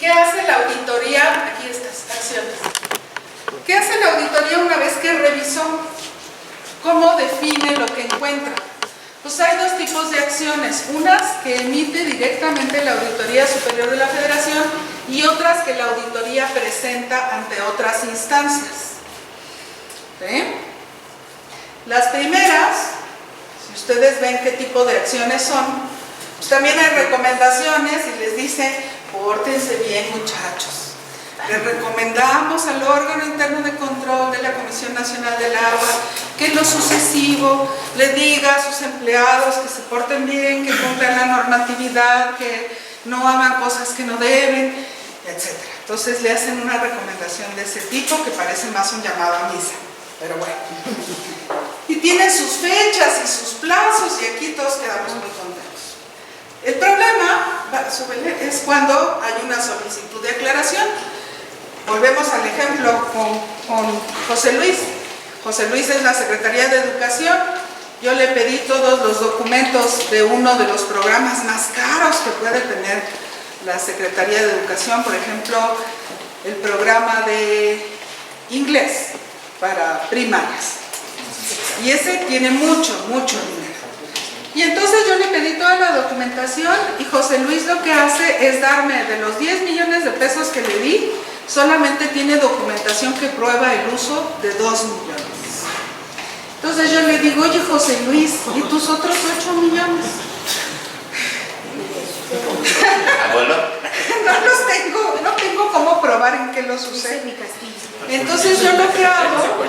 ¿Qué hace la auditoría? Aquí estas acciones. ¿Qué hace la auditoría una vez que revisó? ¿Cómo define lo que encuentra? Pues hay dos tipos de acciones, unas que emite directamente la Auditoría Superior de la Federación y otras que la auditoría presenta ante otras instancias. ¿Sí? Las primeras, si ustedes ven qué tipo de acciones son, pues también hay recomendaciones y les dice, pórtense bien muchachos. Les recomendamos al órgano interno de control de la Comisión Nacional del Agua que en lo sucesivo le diga a sus empleados que se porten bien, que cumplan la normatividad, que no hagan cosas que no deben, etc. Entonces le hacen una recomendación de ese tipo que parece más un llamado a misa, pero bueno. Y tienen sus fechas y sus plazos y aquí todos quedamos muy contentos. El problema es cuando hay una solicitud de aclaración. Volvemos al ejemplo con José Luis. José Luis es la Secretaría de Educación. Yo le pedí todos los documentos de uno de los programas más caros que puede tener la Secretaría de Educación, por ejemplo, el programa de inglés para primarias. Y ese tiene mucho dinero. Y entonces yo le pedí toda la documentación y José Luis lo que hace es darme de los 10 millones de pesos que le di, solamente tiene documentación que prueba el uso de 2 millones. Entonces yo le digo, oye José Luis, ¿y tus otros 8 millones? ¿Abuelo? No tengo cómo probar en qué los usé. Entonces yo lo que hago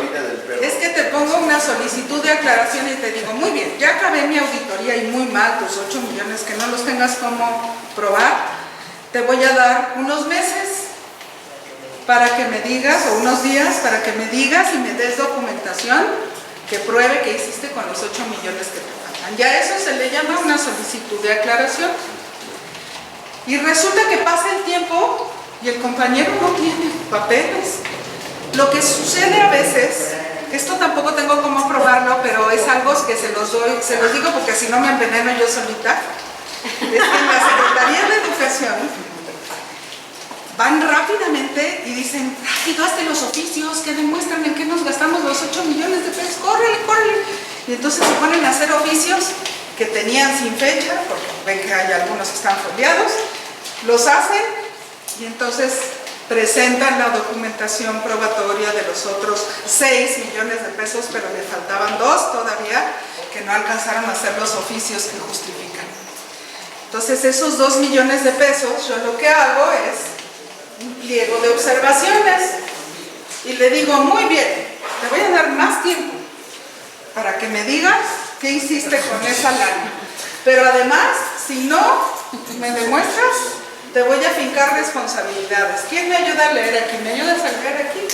es que te pongo una solicitud de aclaración y te digo, muy bien, ya acabé mi auditoría y muy mal tus 8 millones que no los tengas como probar, te voy a dar unos meses para que me digas, o unos días para que me digas y me des documentación que pruebe que hiciste con los 8 millones que te faltan. Ya eso se le llama una solicitud de aclaración. Y resulta que pasa el tiempo y el compañero no tiene papeles. Lo que sucede a veces, esto tampoco tengo cómo probarlo, pero es algo que se los digo porque si no me enveneno yo solita, es que en la Secretaría de Educación van rápidamente y dicen, rápido, hazte los oficios que demuestran en qué nos gastamos los 8 millones de pesos, córrele. Y entonces se ponen a hacer oficios que tenían sin fecha, porque ven que hay algunos que están foliados, los hacen y entonces presentan la documentación probatoria de los otros 6 millones de pesos, pero le faltaban 2 todavía que no alcanzaron a hacer los oficios que justifican. Entonces esos 2 millones de pesos, yo lo que hago es un pliego de observaciones y le digo, muy bien, te voy a dar más tiempo para que me digas qué hiciste con esa lana, pero además, si no me demuestras, te voy a fincar responsabilidades. ¿Quién me ayuda a leer aquí? ¿Me ayudas a leer aquí?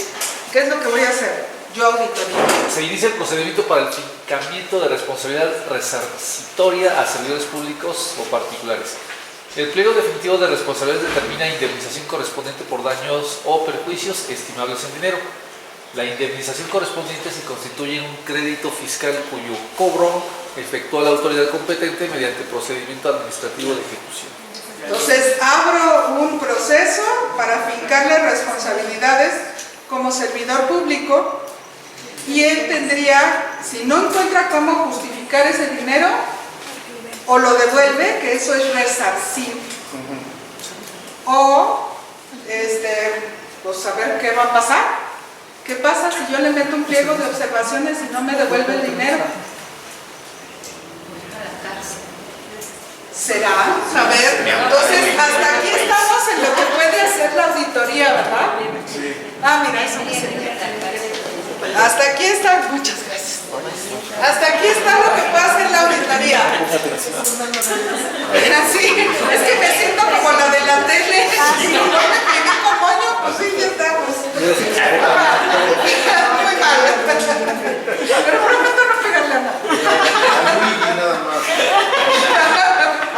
¿Qué es lo que voy a hacer? Yo auditoría. Se inicia el procedimiento para el fincamiento de responsabilidad resarcitoria a servidores públicos o particulares. El pliego definitivo de responsabilidades determina indemnización correspondiente por daños o perjuicios estimables en dinero. La indemnización correspondiente se constituye en un crédito fiscal cuyo cobro efectúa la autoridad competente mediante procedimiento administrativo de ejecución. Entonces abro un proceso para fincarle responsabilidades como servidor público y él tendría, si no encuentra cómo justificar ese dinero, o lo devuelve, que eso es resarcir, o pues saber qué va a pasar. ¿Qué pasa si yo le meto un pliego de observaciones y no me devuelve el dinero? ¿Será? A ver, entonces hasta aquí estamos en lo que puede hacer la auditoría, ¿verdad? Sí. Ah, mira, eso me sirve. Hasta aquí está, muchas gracias. Hasta aquí está lo que puede hacer la auditoría. Mira, sí, es que me siento como la de la tele. Si no me pedí con moño, pues sí, ya estamos. Muy mal. Pero prometo no pegarle a nada.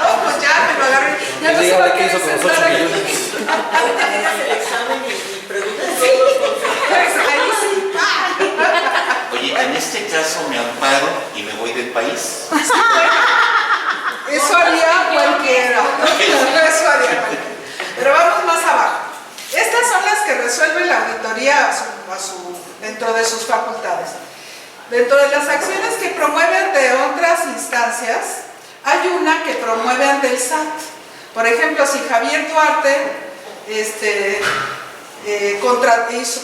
No, pues ya me lo agarré. Ya no sé por qué hizo con los 8 millones. El examen y preguntas todos los consejos. Ahí sí. Oye, en este caso me amparo y me voy del país. Sí, bueno, eso haría cualquiera. Eso haría cualquiera. Pero vamos más abajo. Estas son las que resuelve la auditoría dentro de sus facultades. Dentro de las acciones que promueven de otras instancias, hay una que promueve ante el SAT. Por ejemplo, si Javier Duarte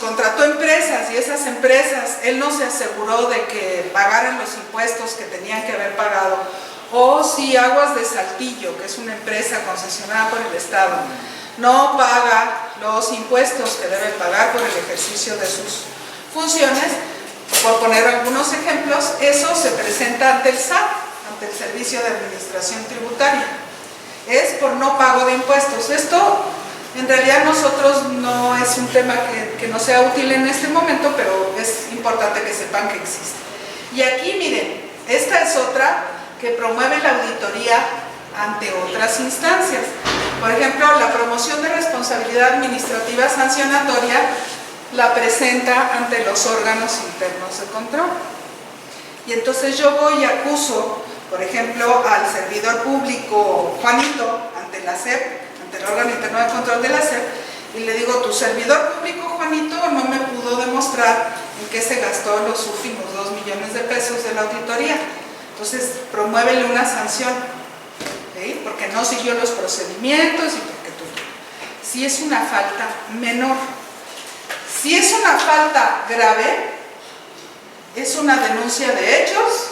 contrató empresas y esas empresas, él no se aseguró de que pagaran los impuestos que tenían que haber pagado, o si Aguas de Saltillo, que es una empresa concesionada por el Estado, no paga los impuestos que debe pagar por el ejercicio de sus funciones, por poner algunos ejemplos, eso se presenta ante el SAT, ante el Servicio de Administración Tributaria. Es por no pago de impuestos. Esto, en realidad, nosotros no es un tema que no sea útil en este momento, pero es importante que sepan que existe. Y aquí, miren, esta es otra que promueve la auditoría ante otras instancias. Por ejemplo, la promoción de responsabilidad administrativa sancionatoria la presenta ante los órganos internos de control. Y entonces yo voy y acuso, por ejemplo, al servidor público Juanito ante la SEP, ante el órgano interno de control de la SEP, y le digo, tu servidor público Juanito no me pudo demostrar en qué se gastó los últimos 2 millones de pesos de la auditoría. Entonces, promuévele una sanción, ¿okay? Porque no siguió los procedimientos y porque tú. Si es una falta menor. Si es una falta grave, es una denuncia de hechos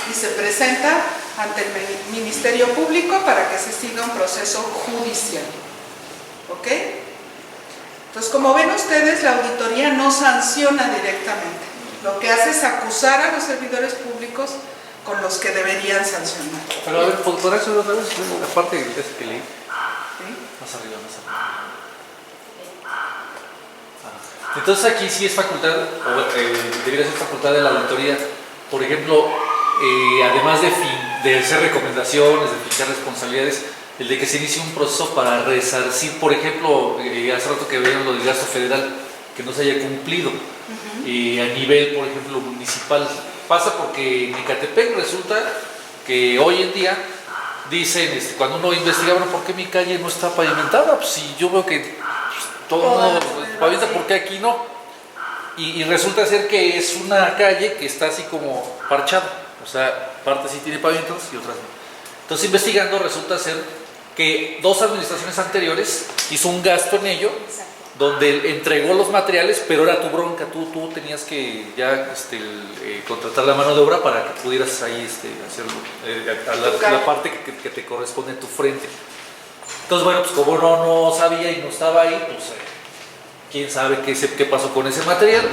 y se presenta ante el Ministerio Público para que se siga un proceso judicial. ¿Ok? Entonces, como ven ustedes, la auditoría no sanciona directamente. Lo que hace es acusar a los servidores públicos con los que deberían sancionar. Pero a ver, ¿podrás subir otra vez la parte que leí? ¿Sí? Más arriba, más arriba. Entonces aquí sí es facultad, o debería ser facultad de la auditoría, por ejemplo, además de hacer recomendaciones, de fijar responsabilidades, el de que se inicie un proceso para resarcir, por ejemplo, hace rato que veían lo del gasto federal, que no se haya cumplido, a nivel, por ejemplo, municipal. Pasa porque en Ecatepec resulta que hoy en día dicen, cuando uno investiga, bueno, ¿por qué mi calle no está pavimentada? Pues si yo veo que todo el mundo pavimenta, ¿por qué aquí no? Y resulta ser que es una calle que está así como parchada, o sea, parte sí tiene pavimentos y otras no. Entonces, investigando, resulta ser que 2 administraciones anteriores hizo un gasto en ello, donde entregó los materiales, pero era tu bronca, tú tenías que ya contratar la mano de obra para que pudieras ahí hacerlo, la parte que te corresponde en tu frente. Entonces, bueno, pues como no sabía y no estaba ahí, pues quién sabe qué pasó con ese material,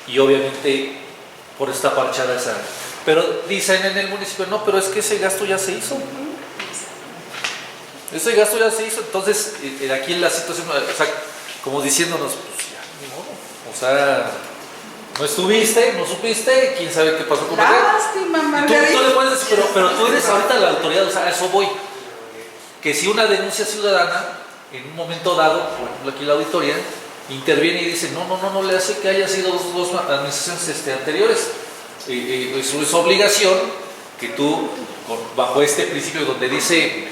y obviamente por esta parchada esa. Pero dicen en el municipio, no, pero es que ese gasto ya se hizo. Ese gasto ya se hizo, entonces aquí en la situación, o sea, como diciéndonos, pues ya, ni modo. O sea, no estuviste, no supiste, quién sabe qué pasó con el material. Lástima, Margarita. Tú le puedes decir, pero tú eres ahorita la autoridad, o sea, a eso voy. Que si una denuncia ciudadana, en un momento dado, por ejemplo aquí la auditoría, interviene y dice, no le hace que haya sido dos administraciones anteriores. Es obligación que tú, bajo este principio donde dice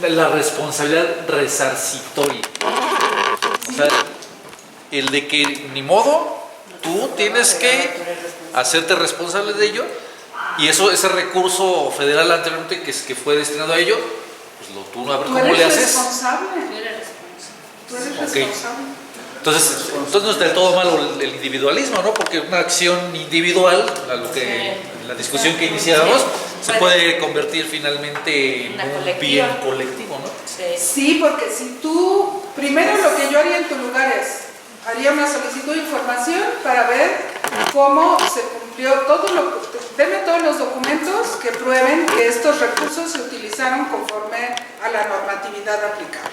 la responsabilidad resarcitoria, o sea, el de que ni modo, tú tienes que hacerte responsable de ello, y ese recurso federal anteriormente que fue destinado a ello, pues tú a ver cómo le haces. Tú eres responsable. Entonces no es del todo malo el individualismo, ¿no? Porque una acción individual, a lo que en la discusión que iniciábamos, se puede convertir finalmente en un bien colectivo, ¿no? Sí, porque si tú, primero lo que yo haría en tu lugar es, haría una solicitud de información para ver cómo se cumplió denme todos los documentos que prueben que estos recursos se utilizaron conforme a la normatividad aplicable.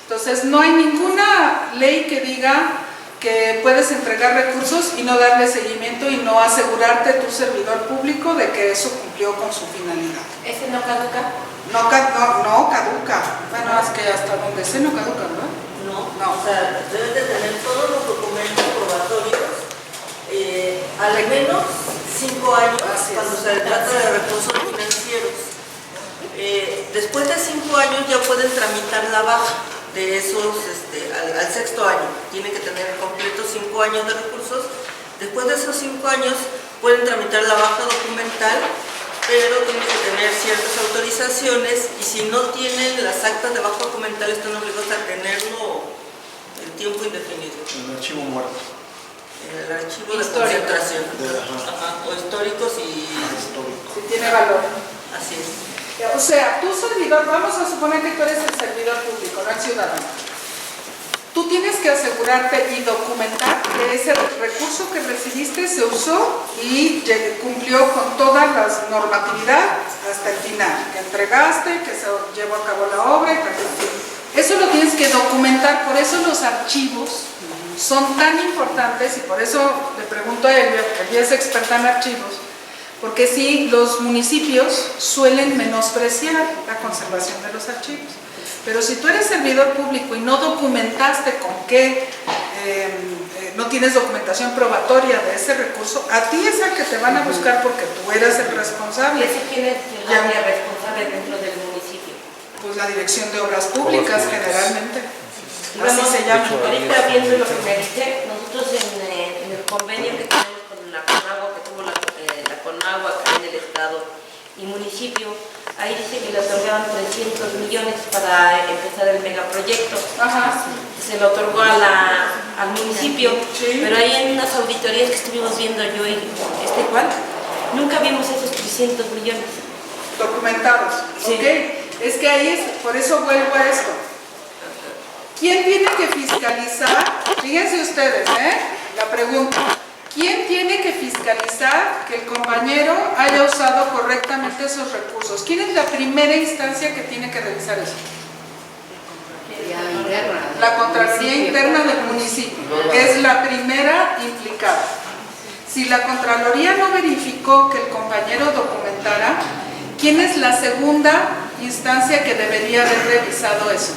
Entonces, no hay ninguna ley que diga que puedes entregar recursos y no darle seguimiento y no asegurarte tu servidor público de que eso cumplió con su finalidad. ¿Ese no caduca? No caduca. Bueno, es que hasta donde sé no caduca, ¿verdad? No. O sea, debes de tener todos los documentos probatorios, al menos 5 años, cuando se trata de recursos financieros. Después de 5 años ya pueden tramitar la baja. de esos, al sexto año. Tienen que tener completos 5 años de recursos. Después de esos 5 años pueden tramitar la baja documental, pero tienen que tener ciertas autorizaciones y si no tienen las actas de baja documental están obligados a tenerlo en tiempo indefinido. El archivo muerto. En el archivo de concentración. O históricos y... Si tiene valor. Así es. O sea, tu servidor, vamos a suponer que tú eres el servidor público, no el ciudadano. Tú tienes que asegurarte y documentar que ese recurso que recibiste se usó y cumplió con toda la normatividad hasta el final, que entregaste, que se llevó a cabo la obra, que eso lo tienes que documentar. Por eso los archivos son tan importantes y por eso le pregunto a Elvia, porque ella es experta en archivos, porque sí, los municipios suelen menospreciar la conservación de los archivos. Pero si tú eres servidor público y no documentaste con qué, no tienes documentación probatoria de ese recurso, a ti es al que te van a buscar porque tú eres el responsable. ¿Quién es el área responsable dentro del municipio? Pues la Dirección de Obras Públicas, generalmente. Así Vamos, se llama. ahorita viendo lo que me dice, nosotros en el convenio que tenemos con la Conagua, que tuvo la Conagua acá en el estado y municipio, ahí dice que le otorgaban 300 millones para empezar el megaproyecto. Ajá. Se lo otorgó al municipio, Sí. pero ahí en unas auditorías que estuvimos viendo yo y Juan, nunca vimos esos 300 millones. Documentados. Sí. ¿Ok? Es que ahí es, por eso vuelvo a esto. ¿Quién tiene que fiscalizar? Fíjense ustedes, la pregunta. ¿Quién tiene que fiscalizar que el compañero haya usado correctamente esos recursos? ¿Quién es la primera instancia que tiene que revisar eso? La Contraloría Interna del municipio. Es la primera implicada. Si la Contraloría no verificó que el compañero documentara, ¿quién es la segunda instancia que debería haber revisado eso?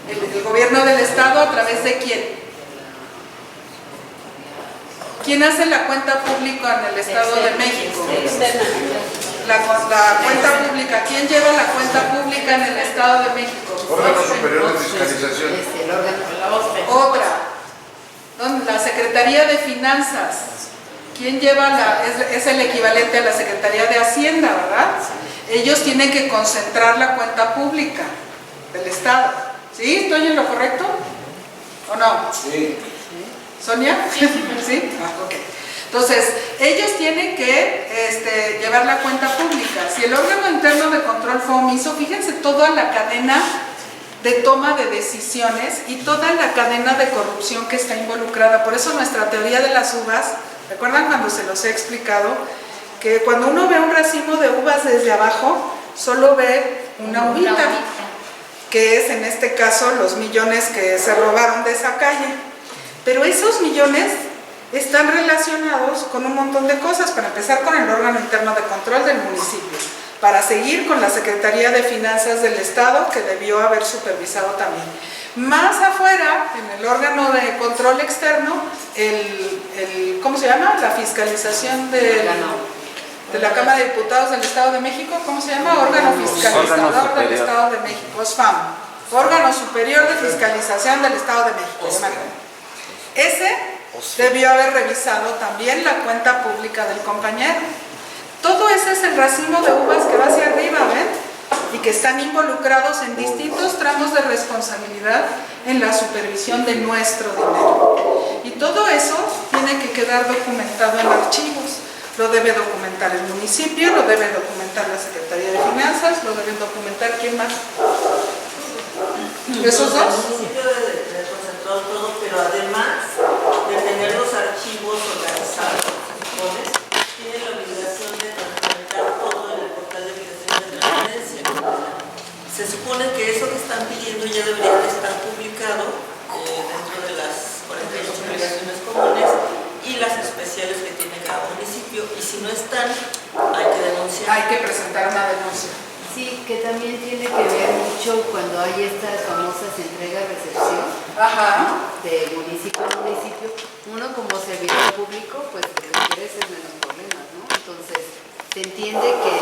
El gobierno del estado, ¿a través de quién? ¿Quién hace la cuenta pública en el Estado de México? La cuenta pública. ¿Quién lleva la cuenta pública en el Estado de México? Órgano Superior de Fiscalización. Otra. La Secretaría de Finanzas. ¿Quién lleva es el equivalente a la Secretaría de Hacienda, ¿verdad? Ellos tienen que concentrar la cuenta pública del Estado. ¿Sí? ¿Estoy en lo correcto? ¿O no? Sí. ¿Sonia? ¿Sí? Ah, ok. Entonces, ellos tienen que llevar la cuenta pública. Si el órgano interno de control fue omiso, fíjense toda la cadena de toma de decisiones y toda la cadena de corrupción que está involucrada. Por eso nuestra teoría de las uvas, ¿recuerdan cuando se los he explicado? Que cuando uno ve un racimo de uvas desde abajo, solo ve una uvita, que es en este caso los millones que se robaron de esa calle. Pero esos millones están relacionados con un montón de cosas, para empezar con el órgano interno de control del municipio, para seguir con la Secretaría de Finanzas del Estado, que debió haber supervisado también. Más afuera, en el órgano de control externo, ¿cómo se llama? La fiscalización de la Cámara de Diputados del Estado de México, ¿cómo se llama? Órgano fiscalizador del Estado de México, OSFAM, Órgano Superior de Fiscalización del Estado de México. Ese debió haber revisado también la cuenta pública del compañero. Todo ese es el racimo de uvas que va hacia arriba, ¿ven? Y que están involucrados en distintos tramos de responsabilidad en la supervisión de nuestro dinero. Y todo eso tiene que quedar documentado en archivos. Lo debe documentar el municipio, lo debe documentar la Secretaría de Finanzas, lo deben documentar ¿quién más? ¿Esos dos? El municipio debe concentrar todo, pero además de tener los archivos organizados, tiene la obligación de transparentar todo en el portal de obligaciones de transparencia. Se supone que eso que están pidiendo ya debería de estar publicado dentro de las 48 obligaciones comunes y las especiales que tiene cada municipio, y si no están, hay que denunciar. Hay que presentar una denuncia. Sí, que también tiene que ver mucho cuando hay estas famosas entrega-recepción de municipio a municipio. Uno como servidor público, pues requieres menos problemas, ¿no? Entonces, se entiende que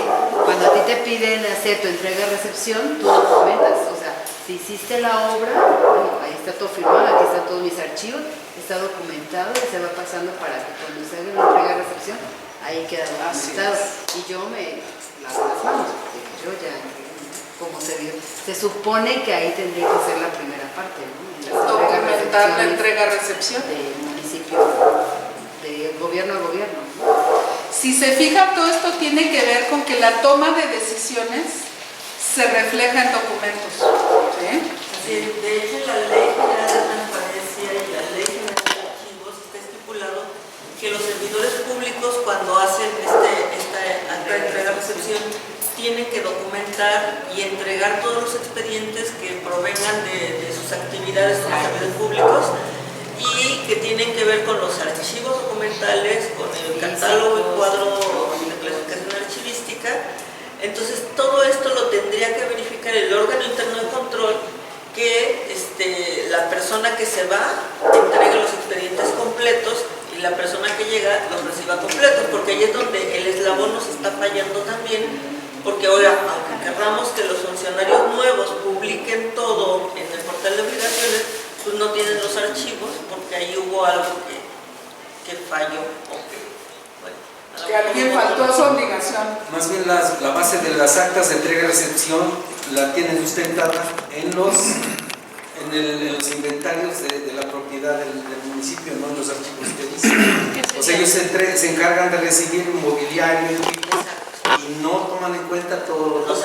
cuando a ti te piden hacer tu entrega-recepción, tú documentas, o sea, si hiciste la obra, bueno, ahí está todo firmado, aquí están todos mis archivos, está documentado y se va pasando para que cuando se haga la entrega-recepción, ahí queda documentado. Y yo me lavo las manos, porque yo ya, como se vio, se supone que ahí tendría que ser la primera parte, ¿no? Documentar la entrega-recepción. Del municipio, de gobierno a gobierno, ¿no? Si se fija, todo esto tiene que ver con que la toma de decisiones se refleja en documentos. ¿Sí? Sí, de hecho, la Ley General de Transparencia y la Ley General de Archivos está estipulado que los servidores públicos, cuando hacen esta entrega-recepción, tienen que documentar y entregar todos los expedientes que provengan de sus actividades como servidores públicos y que tienen que ver con los archivos documentales, con el catálogo y cuadro de clasificación archivística. Entonces, todo esto lo tendría que verificar el órgano interno de control, que la persona que se va entregue los expedientes completos y la persona que llega los reciba completos, porque ahí es donde el eslabón nos está fallando también. Porque ahora, aunque querramos que los funcionarios nuevos publiquen todo en el portal de obligaciones, pues no tienen los archivos porque ahí hubo algo que falló o que alguien faltó a su obligación. Más bien la base de las actas de entrega y recepción la tienen sustentada en los inventarios de la propiedad del municipio, no en los archivos que dicen. O sea, ellos se encargan de recibir mobiliario y no toman en cuenta todos los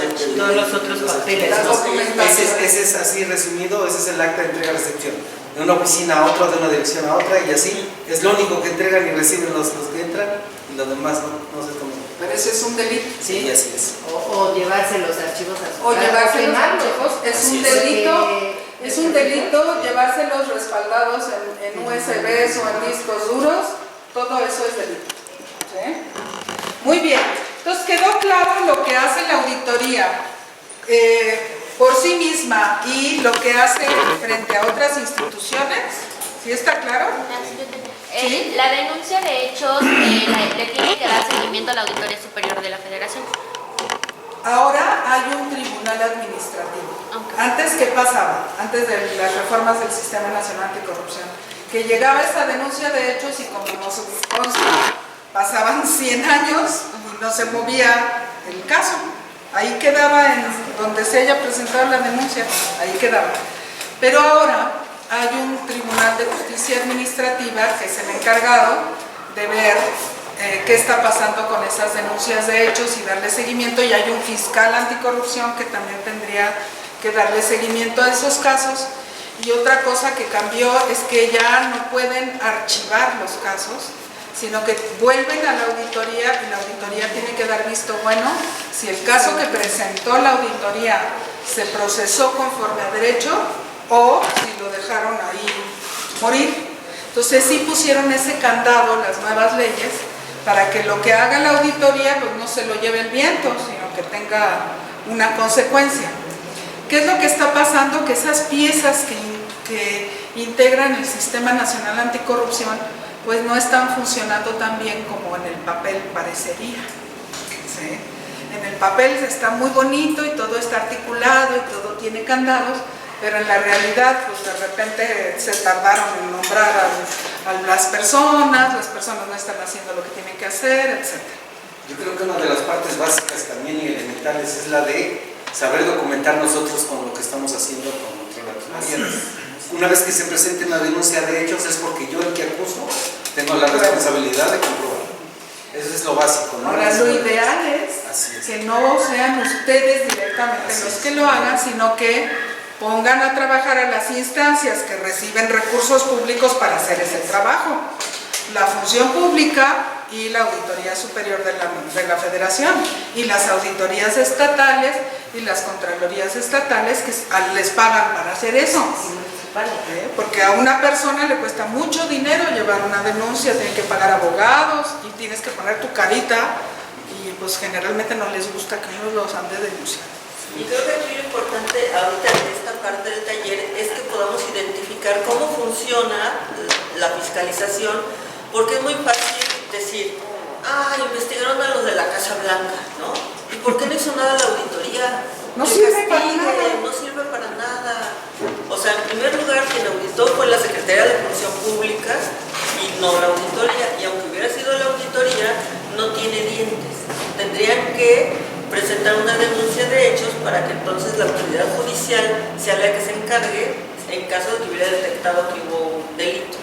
otros papeles. Ese es así resumido, ese es el acta de entrega y recepción. De una oficina a otra, de una dirección a otra, y así es lo único que entregan y reciben los que entran, y los demás no se toman. Pero ese es un delito. Sí, así es. O llevarse los archivos a su O casa, llevarse los quemarlos. archivos, es Así un es. delito. Es un delito llevárselos respaldados en USBs o en discos duros, todo eso es delito. ¿Sí? Muy bien, entonces quedó claro lo que hace la auditoría por sí misma y lo que hace frente a otras instituciones. ¿Sí está claro? ¿Sí? La denuncia de hechos le tiene que dar seguimiento a la Auditoría Superior de la Federación. Ahora hay un tribunal administrativo. Okay. Antes, ¿qué pasaba? Antes de las reformas del Sistema Nacional Anticorrupción, que llegaba esa denuncia de hechos y como nos consta, pasaban 100 años y no se movía el caso. Ahí quedaba, en donde se haya presentado la denuncia, ahí quedaba. Pero ahora hay un Tribunal de Justicia Administrativa que es el encargado de ver qué está pasando con esas denuncias de hechos y darle seguimiento, y hay un fiscal anticorrupción que también tendría que darle seguimiento a esos casos. Y otra cosa que cambió es que ya no pueden archivar los casos, sino que vuelven a la auditoría y la auditoría tiene que dar visto bueno si el caso que presentó la auditoría se procesó conforme a derecho o si lo dejaron ahí morir. Entonces sí pusieron ese candado, las nuevas leyes, para que lo que haga la auditoría pues no se lo lleve el viento, sino que tenga una consecuencia. ¿Qué es lo que está pasando? Que esas piezas que integran el Sistema Nacional Anticorrupción pues no están funcionando tan bien como en el papel parecería. ¿Sí? En el papel está muy bonito y todo está articulado y todo tiene candados, pero en la realidad pues de repente se tardaron en nombrar a las personas no están haciendo lo que tienen que hacer, etc. Yo creo que una de las partes básicas también y elementales es la de saber documentar nosotros con lo que estamos haciendo con nuestro. Una vez que se presente una denuncia de hechos es porque yo, el que acuso, tengo la responsabilidad de comprobarlo. Eso es lo básico, ¿no? Ahora, lo ideal es que no sean ustedes directamente los que lo hagan, sino que pongan a trabajar a las instancias que reciben recursos públicos para hacer ese trabajo. La función pública y la Auditoría Superior de la Federación y las auditorías estatales y las contralorías estatales que les pagan para hacer eso. Porque a una persona le cuesta mucho dinero llevar una denuncia, tiene que pagar abogados y tienes que poner tu carita y pues generalmente no les gusta que uno los ande denunciando. Y creo que aquí lo importante ahorita en esta parte del taller es que podamos identificar cómo funciona la fiscalización, porque es muy fácil decir, investigaron a los de la Casa Blanca, ¿no? ¿Y por qué no hizo nada la auditoría? No que sirve para castigue, nada. no sirve para nada. O sea, en primer lugar, quien auditó fue la Secretaría de Función Pública y no la auditoría. Y aunque hubiera sido la auditoría, no tiene dientes. Tendrían que presentar una denuncia de hechos para que entonces la autoridad judicial sea la que se encargue en caso de que hubiera detectado que hubo un delito.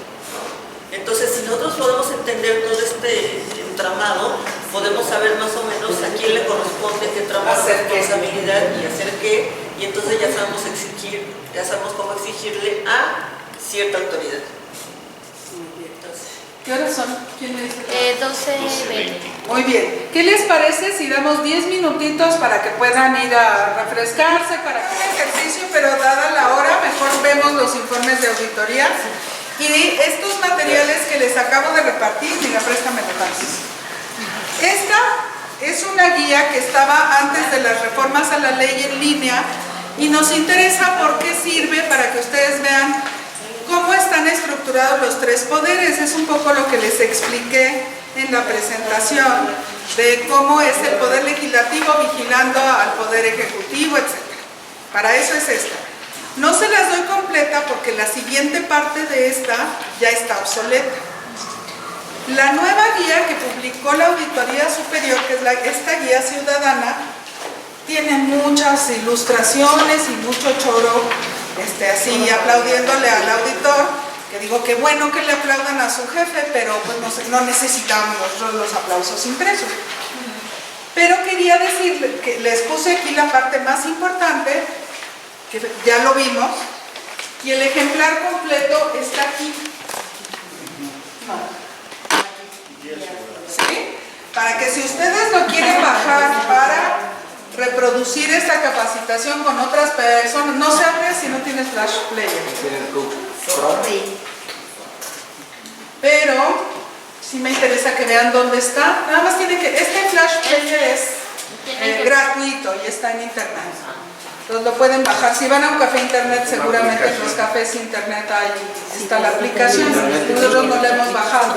Entonces, si nosotros podemos entender todo este entramado, podemos saber más o menos a quién le corresponde qué tramo de responsabilidad y hacer qué, y entonces ya sabemos exigir, ya sabemos cómo exigirle a cierta autoridad. ¿Qué horas son? ¿Quién le dice? 12:20. Muy bien. ¿Qué les parece si damos 10 minutitos para que puedan ir a refrescarse, para hacer ejercicio, pero dada la hora, mejor vemos los informes de auditoría? Y estos materiales que les acabo de repartir, mira, préstame los lápices. Esta es una guía que estaba antes de las reformas a la ley en línea y nos interesa por qué sirve para que ustedes vean cómo están estructurados los tres poderes. Es un poco lo que les expliqué en la presentación de cómo es el poder legislativo vigilando al poder ejecutivo, etc. Para eso es esta. No se las doy completa porque la siguiente parte de esta ya está obsoleta. La nueva guía que publicó la Auditoría Superior, que es esta guía ciudadana, tiene muchas ilustraciones y mucho choro, así aplaudiéndole al auditor, que digo que bueno que le aplaudan a su jefe, pero pues no necesitamos los aplausos impresos. Pero quería decirles que les puse aquí la parte más importante, que ya lo vimos, y el ejemplar completo está aquí. ¿Sí? Para que si ustedes lo quieren bajar para reproducir esta capacitación con otras personas, no se abre si no tienes Flash Player. Pero sí me interesa que vean dónde está. Nada más tiene que, este Flash Player es gratuito y está en internet. Entonces lo pueden bajar. Si van a un café internet, seguramente en los cafés internet ahí está la aplicación. Nosotros no la hemos bajado.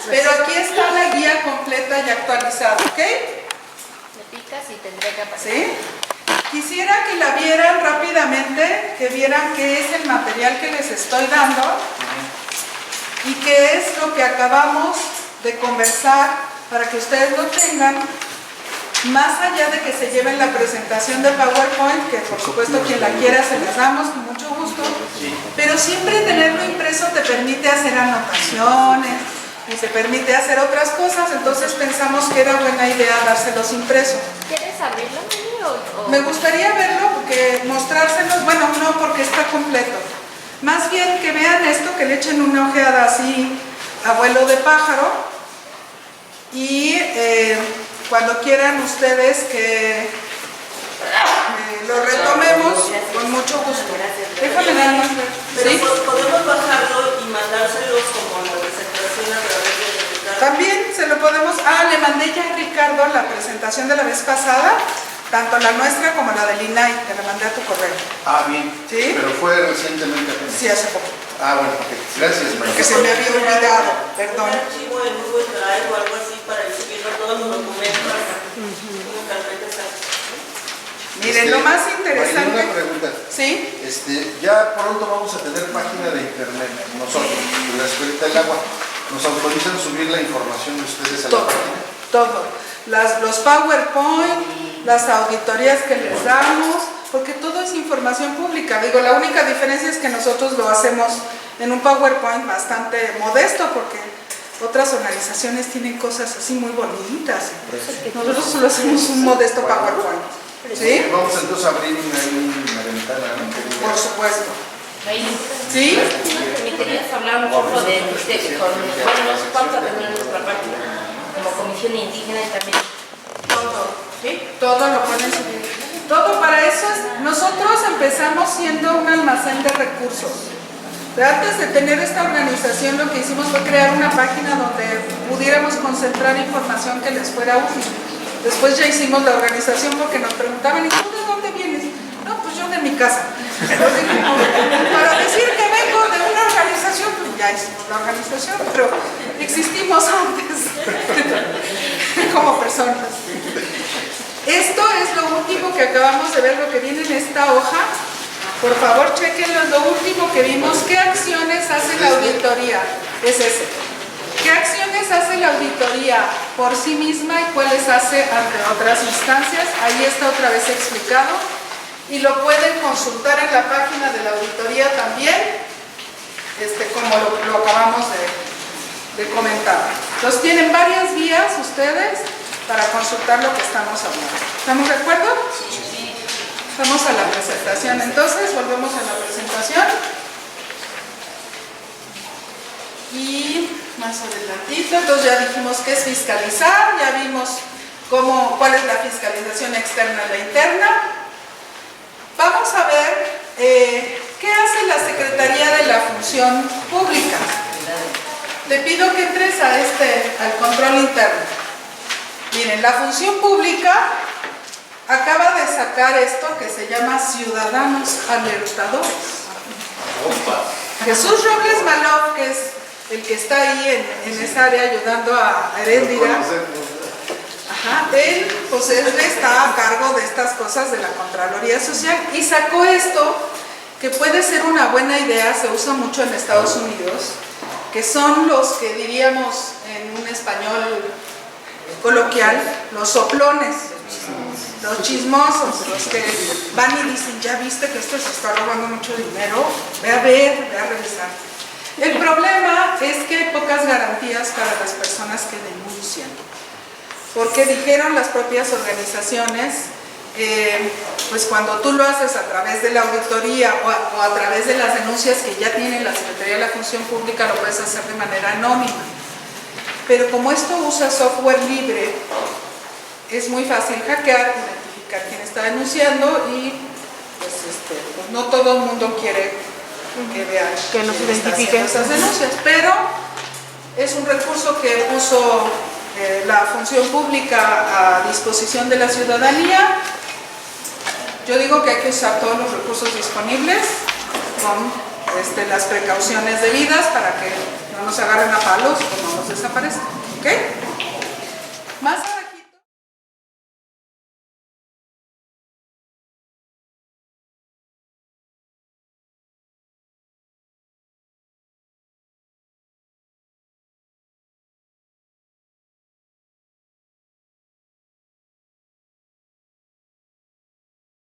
Pero aquí está la guía completa y actualizada, ¿ok? Le picas y te entrega para. ¿Sí? Quisiera que la vieran rápidamente, que vieran qué es el material que les estoy dando y qué es lo que acabamos de conversar para que ustedes lo tengan. Más allá de que se lleven la presentación de PowerPoint, que por supuesto quien la quiera se las damos con mucho gusto, pero siempre tenerlo impreso te permite hacer anotaciones y te permite hacer otras cosas, entonces pensamos que era buena idea dárselos impresos. ¿Quieres abrirlo, Meli, o? Me gustaría verlo, porque mostrárselos, bueno, no porque está completo. Más bien que vean esto, que le echen una ojeada así a vuelo de pájaro y cuando quieran ustedes que lo retomemos, con mucho gusto. Déjame nada más ver. Pero ¿Sí? podemos bajarlo y mandárselos como la presentación a través de Ricardo. También se lo podemos... le mandé ya a Ricardo la presentación de la vez pasada, tanto la nuestra como la del INAI, te la mandé a tu correo. Bien. ¿Sí? Pero fue recientemente apenas. Sí, hace poco. Bueno, ok. Gracias, María. Que se me había olvidado, perdón. Un archivo en Google Drive o algo así para ir subiendo todos los documentos como carpetas. Miren, lo más interesante... María, una pregunta. ¿Sí? Ya pronto vamos a tener página de internet, nosotros, de la Escuelita del Agua. ¿Nos autorizan subir la información de ustedes a la página? Todo. Los PowerPoint, las auditorías que les damos, porque todo es información pública. Digo, la única diferencia es que nosotros lo hacemos en un PowerPoint bastante modesto, porque otras organizaciones tienen cosas así muy bonitas. Nosotros solo hacemos un modesto PowerPoint. ¿Sí? Vamos entonces a abrir una ventana. ¿No? Por supuesto. ¿Sí? ¿Me permitirías hablar un poco de con, bueno, no sé cuánto tendrá nuestra página, como Comisión Indígena y también? Todo, ¿sí? Todo lo pueden subir. Todo para eso nosotros empezamos siendo un almacén de recursos. Pero antes de tener esta organización, lo que hicimos fue crear una página donde pudiéramos concentrar información que les fuera útil. Después ya hicimos la organización porque nos preguntaban, ¿y tú de dónde vienes? No, pues yo de mi casa. Entonces, para decir que vengo de una organización, pues ya hicimos la organización, pero existimos antes como personas. Esto es lo último que acaba de ver lo que viene en esta hoja. Por favor, chequenlo, es lo último que vimos. ¿Qué acciones hace la auditoría? Es ese. ¿Qué acciones hace la auditoría por sí misma y cuáles hace ante otras instancias? Ahí está otra vez explicado y lo pueden consultar en la página de la auditoría también, como lo acabamos de comentar. Entonces tienen varias vías ustedes para consultar lo que estamos hablando. ¿Estamos de acuerdo? Sí. Vamos a la presentación. Entonces, volvemos a la presentación. Y más adelantito, entonces ya dijimos qué es fiscalizar, ya vimos cuál es la fiscalización externa y la interna. Vamos a ver qué hace la Secretaría de la Función Pública. Te pido que entres al control interno. Miren, la Función Pública acaba de sacar esto que se llama Ciudadanos Alertadores. Jesús Robles Malov, que es el que está ahí en esa área ayudando a Heréndira, él está a cargo de estas cosas de la Contraloría Social y sacó esto que puede ser una buena idea, se usa mucho en Estados Unidos, que son los que diríamos en un español coloquial, los soplones, los chismosos, los que van y dicen, ya viste que este se está robando mucho dinero, ve a revisar. El problema es que hay pocas garantías para las personas que denuncian, porque dijeron las propias organizaciones, pues cuando tú lo haces a través de la auditoría o a través de las denuncias que ya tiene la Secretaría de la Función Pública, lo puedes hacer de manera anónima. Pero como esto usa software libre, es muy fácil hackear, identificar quién está denunciando y pues no todo el mundo quiere que vean que nos identifiquen esas denuncias, pero es un recurso que puso la Función Pública a disposición de la ciudadanía. Yo digo que hay que usar todos los recursos disponibles con las precauciones debidas para que no nos agarren a palos o no nos desaparezcan. ¿Ok? Más